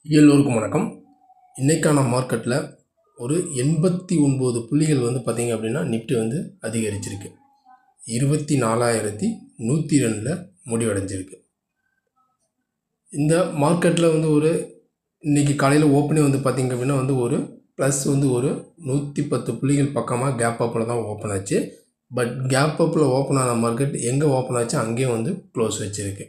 எல்லோருக்கும் வணக்கம். இன்றைக்கான மார்க்கெட்டில் ஒரு 89 புள்ளிகள் பார்த்திங்க அப்படின்னா நிஃப்டி அதிகரிச்சிருக்கு. 24,102 முடிவடைஞ்சிருக்கு. இந்த மார்க்கெட்டில் ஒரு இன்றைக்கி காலையில் ஓப்பனே பார்த்திங்க அப்படின்னா ஒரு ப்ளஸ் ஒரு 110 புள்ளிகள் பக்கமாக கேப் அப்பில் தான் ஓப்பன் ஆச்சு. பட் கேப் அப்பில் ஓப்பன் ஆன மார்க்கெட் எங்கே ஓப்பன் ஆச்சு அங்கேயும் க்ளோஸ் வச்சுருக்கு.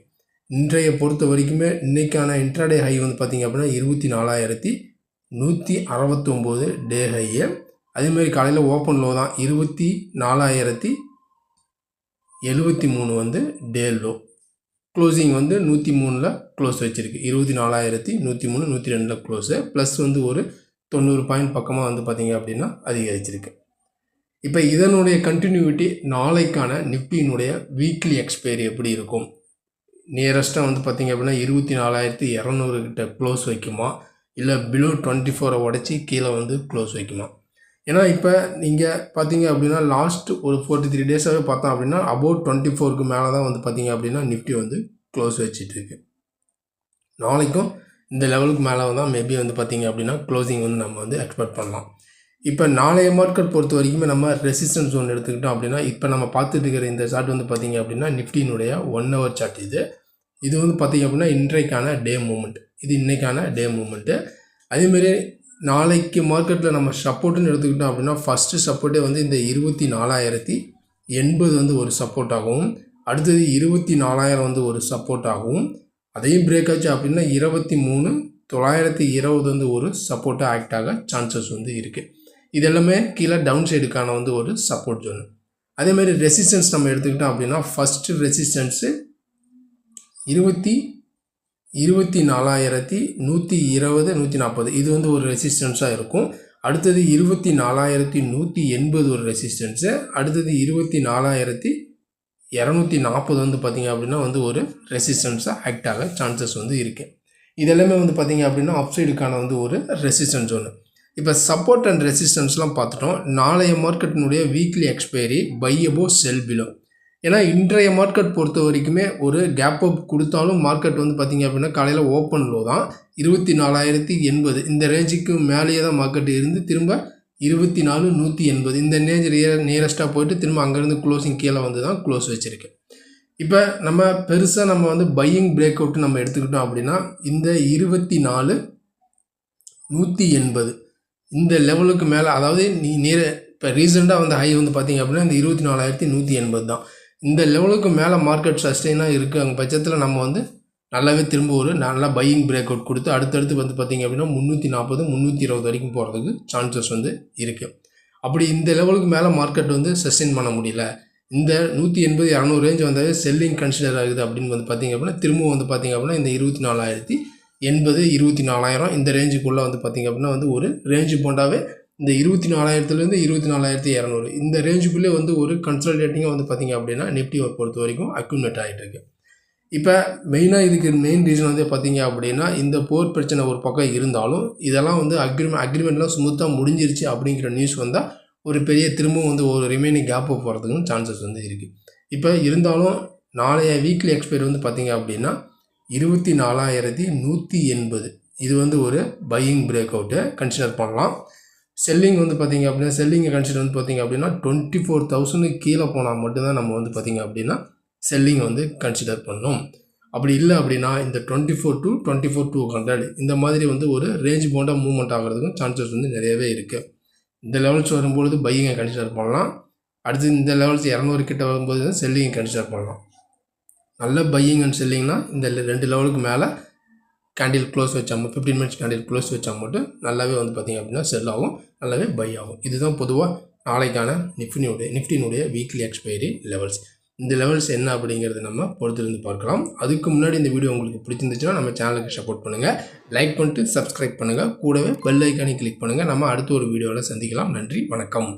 இன்றைய பொறுத்த வரைக்குமே இன்றைக்கான இன்ட்ராடே ஹை பார்த்திங்க அப்படின்னா 24,169 டே ஹையை. அதேமாதிரி காலையில் ஓப்பன் லோ தான் 24,073 டே லோ. க்ளோசிங் 103 க்ளோஸ் வச்சுருக்கு. 24,103 102 க்ளோஸு ப்ளஸ் ஒரு 90 பாயிண்ட் பக்கமாக பார்த்திங்க அப்படின்னா அதிகரிச்சிருக்கு. இப்போ இதனுடைய கண்டினியூட்டி நாளைக்கான நிஃப்டியினுடைய வீக்லி எக்ஸ்பைரி எப்படி இருக்கும், நியரஸ்ட்டாக பார்த்திங்க அப்படின்னா 24,200 கிட்ட க்ளோஸ் வைக்குமா, இல்லை பிலோ 24 உடச்சி கீழே க்ளோஸ் வைக்குமா? ஏன்னா இப்போ நீங்கள் பார்த்தீங்க அப்படின்னா லாஸ்ட் ஒரு 43 டேஸாகவே பார்த்தோம் அப்படின்னா அபவுட் 24க்கு மேலே தான் பார்த்திங்க அப்படின்னா நிஃப்டி க்ளோஸ் வச்சிட்ருக்கு. நாளைக்கும் இந்த லெவலுக்கு மேலே தான் மேபி பார்த்திங்க அப்படின்னா க்ளோசிங் நம்ம எக்ஸ்பெக்ட் பண்ணலாம். இப்போ நாளைய மார்க்கெட் பொறுத்த வரைக்குமே நம்ம ரெசிஸ்டன்ஸ் ஜோன் எடுத்துக்கிட்டோம் அப்படின்னா இப்போ நம்ம பார்த்துட்டு இருக்கிற இந்த சார்ட் பார்த்திங்க அப்படின்னா நிஃப்டியினுடைய 1 ஹவர் சார்ட். இது பார்த்திங்க அப்படின்னா இன்றைக்கான டே மூமெண்ட். இது இன்றைக்கான டே மூமெண்ட்டு. அதேமாரி நாளைக்கு மார்க்கெட்டில் நம்ம சப்போர்ட்டுன்னு எடுத்துக்கிட்டோம் அப்படின்னா ஃபஸ்ட்டு சப்போர்ட்டே இந்த 24,080 ஒரு சப்போர்ட் ஆகும். அடுத்தது 24,000 ஒரு சப்போர்ட் ஆகும். அதையும் பிரேக் ஆச்சு அப்படின்னா 23,920 ஒரு சப்போர்ட்டாக ஆக்ட் ஆக சான்சஸ் இருக்குது. இது எல்லாமே கீழே டவுன் சைடுக்கான ஒரு சப்போர்ட் ஜோனு. அதேமாதிரி ரெசிஸ்டன்ஸ் நம்ம எடுத்துக்கிட்டோம் அப்படின்னா ஃபஸ்ட்டு ரெசிஸ்டன்ஸு 24,120 140 இது ஒரு ரெசிஸ்டன்ஸாக இருக்கும். அடுத்தது 24,180 ஒரு ரெசிஸ்டன்ஸு. அடுத்தது 24,240 பார்த்திங்க அப்படின்னா ஒரு ரெசிஸ்டன்ஸாக ஆக்ட் ஆக சான்சஸ் இருக்குது. இதெல்லாமே பார்த்திங்க அப்படின்னா அப்சைடுக்கான ஒரு ரெசிஸ்டன்ஸ் ஒன்று. இப்போ சப்போர்ட் அண்ட் ரெசிஸ்டன்ஸ்லாம் பார்த்துட்டோம். நாளைய மார்க்கெட்டினுடைய weekly expiry buy above sell below. ஏன்னா இன்றைய மார்க்கெட் பொறுத்த வரைக்குமே ஒரு கேப் அப் கொடுத்தாலும் மார்க்கெட் பார்த்திங்க அப்படின்னா காலையில் ஓப்பன் லோ தான் 24,080 இந்த ரேஞ்சுக்கு மேலேயே தான் மார்க்கெட் இருந்து திரும்ப 24,180 இந்த ரேஞ்ச் நியரஸ்ட்டாக போயிட்டு திரும்ப அங்கேருந்து க்ளோசிங் கீழே தான் க்ளோஸ் வச்சுருக்கு. இப்போ நம்ம பெருசாக நம்ம பையிங் பிரேக் அவுட் நம்ம எடுத்துக்கிட்டோம் அப்படின்னா இந்த 24,180 இந்த லெவலுக்கு மேலே, அதாவது இப்போ ரீசெண்டாக ஹை பார்த்திங்க அப்படின்னா இந்த 24,180 தான். இந்த லெவலுக்கு மேலே மார்க்கெட் சஸ்டெயினாக இருக்குது. அங்கே பட்சத்தில் நம்ம நல்லாவே திரும்ப ஒரு நல்லா பையிங் பிரேக் அவுட் கொடுத்து அடுத்தடுத்து பார்த்திங்க அப்படின்னா 340 320 வரைக்கும் போகிறதுக்கு சான்சஸ் இருக்குது. அப்படி இந்த லெவலுக்கு மேலே மார்க்கெட் சஸ்டெயின் பண்ண முடியல, இந்த 180 200 ரேஞ்ச் வந்தாவே செல்லிங் கன்சிடர் ஆகுது அப்படின்னு பார்த்திங்க அப்படின்னா திரும்ப பார்த்திங்க அப்படின்னா இந்த 24,080 24,000 இந்த ரேஞ்சுக்குள்ளே பார்த்திங்க அப்படின்னா ஒரு ரேஞ்சு போண்டாவே இந்த 24,000லேருந்து 24,200 இந்த ரேஞ்சுக்குள்ளே ஒரு கன்சல்டேட்டிங்காக பார்த்திங்க அப்படின்னா நிஃப்டி பொறுத்த வரைக்கும் அக்யூமுலேட் ஆகிட்டு இருக்கு. இப்போ மெயினாக இதுக்கு மெயின் ரீசன் பார்த்திங்க அப்படின்னா இந்த போர் பிரச்சனை ஒரு பக்கம் இருந்தாலும் இதெல்லாம் அக்ரிமெண்ட்லாம் ஸ்மூத்தாக முடிஞ்சிருச்சு அப்படிங்கிற நியூஸ் வந்தால் ஒரு பெரிய திரும்பவும் ஒரு ரிமைனிங் கேப்பு போகிறதுக்கும் சான்சஸ் இருக்குது. இப்போ இருந்தாலும் நாளைய வீக்லி எக்ஸ்பைரி பார்த்திங்க அப்படின்னா 24,180 இது ஒரு பையிங் பிரேக் அவுட்டு கன்சிடர் பண்ணலாம். செல்லிங் பார்த்திங்க அப்படின்னா செல்லிங்கை கன்சிடர் பார்த்திங்க அப்படின்னா 24,000 கீழே போனால் மட்டும்தான் நம்ம பார்த்திங்க அப்படின்னா செல்லிங் கன்சிடர் பண்ணணும். அப்படி இல்லை அப்படின்னா இந்த 24 to 24,200 இந்த மாதிரி ஒரு ரேஞ்ச் போண்டாக மூவ்மெண்ட் ஆகிறதுக்கும் சான்சஸ் நிறையவே இருக்குது. இந்த லெவல்ஸ் வரும்பொழுது பையிங்கை கன்சிடர் பண்ணலாம். அடுத்து இந்த லெவல்ஸ் 200 கிட்ட வரும்போது செல்லிங்கை கன்சிடர் பண்ணலாம். நல்ல பையிங் அண்ட் செல்லிங்னா இந்த 2 லெவலுக்கு மேலே கேண்டில் க்ளோஸ் வச்சா 15 மினிட்ஸ் கேண்டில் க்ளோஸ் வச்சா மட்டும் நல்லாவே பார்த்திங்க அப்படின்னா செல் ஆகும், நல்லாவே பை ஆகும். இதுதான் பொதுவாக நாளைக்கான நிஃப்டினுடைய வீக்லி எக்ஸ்பைரி லெவல்ஸ். இந்த லெவல்ஸ் என்ன அப்படிங்கிறது நம்ம பொறுத்திருந்து பார்க்கலாம். அதுக்கு முன்னாடி இந்த வீடியோ உங்களுக்கு பிடிச்சிருந்துச்சுன்னா நம்ம சேனலுக்கு சப்போர்ட் பண்ணுங்கள், லைக் பண்ணிட்டு சப்ஸ்கிரைப் பண்ணுங்கள், கூடவே பெல் ஐக்கானை கிளிக் பண்ணுங்கள். நம்ம அடுத்த ஒரு வீடியோவில் சந்திக்கலாம். நன்றி, வணக்கம்.